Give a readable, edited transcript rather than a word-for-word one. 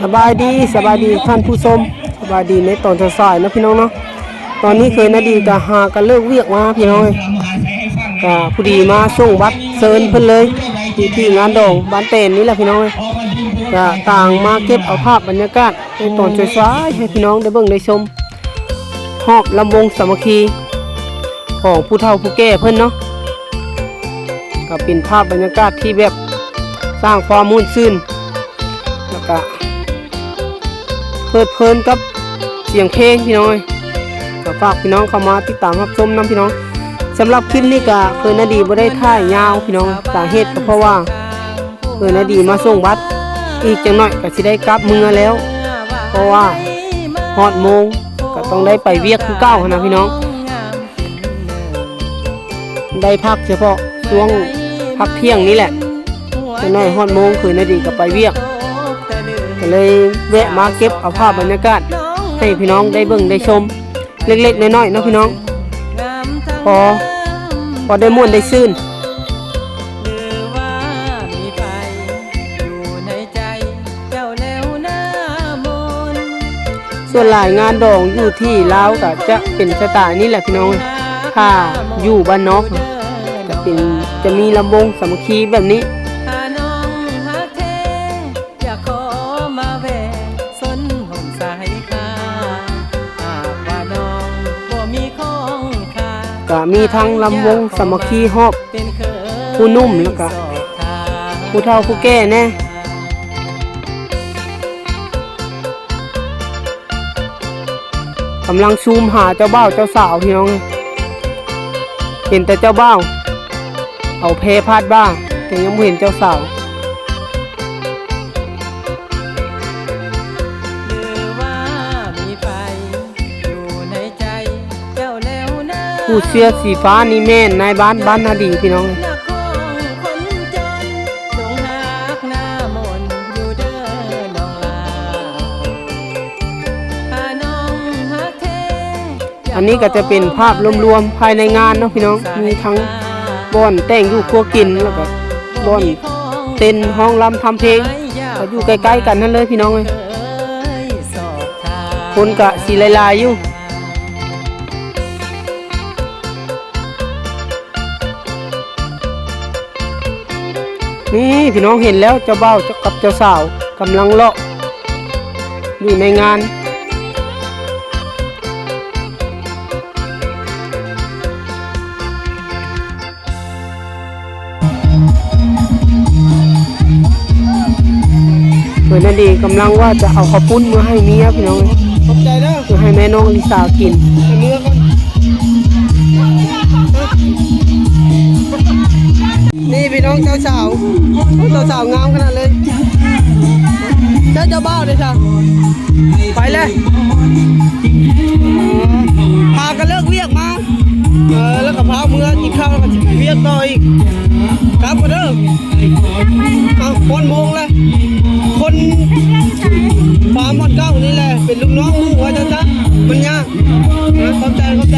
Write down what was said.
สบายดีท่านผู้ชมสบายดีในตอนสายๆนะพี่น้องเนาะตอนนี้เคยนาดีก็หากันเลิกเวียกมาพี่น้องก็ผู้ดีมาส่งบัตรเชิญเพิ่นเลยที่งานดองบ้านเตนนี่แหละพี่น้องก็ต่างมาเก็บเอาภาพบรรยากาศในตอนสายๆให้พี่น้องได้เบิ่งได้ชมฮอบลำวงสามัคคีของผู้เฒ่าผู้แก่เพิ่นเนาะก็เป็นภาพบรรยากาศที่แบบสร้างความม่วนซื่นแล้วก็เพลิดเพลินกับเสียงเพลงพี่น้องก็ฝากพี่น้องเข้ามาติดตามรับชมน้ำพี่น้องสำหรับคลิปนี้ก็เคยนาดีบ่ได้ถ่ายยาวพี่น้องสาเหตุก็เพราะว่าเคยนาดีมาส่งบัตรอีกจังหน่อยก็สิได้กลับเมืองแล้วเพราะว่าฮอดโมงก็ต้องได้ไปเวียกคือเก้านะพี่น้องได้พักเฉพาะช่วงพักเที่ยงนี่แหละจังหน่อยฮอดโมงเคยนาดีก็ไปเวียกก็เลยแวะมาเก็บเอาภาพบรรยากาศให้พี่น้องได้เบิ่งได้ชมเล็กๆน้อยๆนะพี่น้องพอได้ม่วนได้ซื่นส่วนหลายงานดองอยู่ที่ลาวก็จะเป็นสไตล์นี้แหละพี่น้องถ้าอยู่บ้านนอกจะมีลำวงสามัคคีแบบนี้ก็มีทั้งลำวงสามัคคีฮอบผู้นุ่มแล้วก็ผู้เฒ่าผู้แก่แน่กำลังซูมหาเจ้าบ่าวเจ้าสาวพี่น้องเห็นแต่เจ้าบ่าวเอาเพพาดบ้างแต่ยังไม่เห็นเจ้าสาวผู้เสื้อสีฟ้านี่แม่นายบ้านนาดีพี่น้องอันนี้ก็จะเป็นภาพรวมๆภายในงานเนาะพี่น้องมีทั้งบ่อนแต่งอยู่ครัวกินแล้วก็บ่อนเต้นห้องรำทำเพลงก็อยู่ใกล้ๆกันนั่นเลยพี่น้องเลยคนกะสีลายๆอยู่นี่พี่น้องเห็นแล้วเจ้าบ่าวกับเจ้าสาวกำลังเลาะอยู่ในงานเหมือนนั่นดีกำลังว่าจะเอาข้าวปุ้นมาให้เมียพี่น้องขอบใจเด้อมาให้แม่น้องลิซ่ากินเนื้อก่อนนี่พี่น้องเจ้าสาวงามขนาดเลยเจ้าบ่าวเลยจ้ะไปเลยพากันเลิกเวียกมาแล้วก็พาเมื่อกินข้าวแล้วก็เวียกต่ออีกครับก็เด้อเอาคนโมงเลยคนฟาร์มมอดเก้านี่แหละเป็นลูกน้องลูกว่าจะมันยากขอบใจ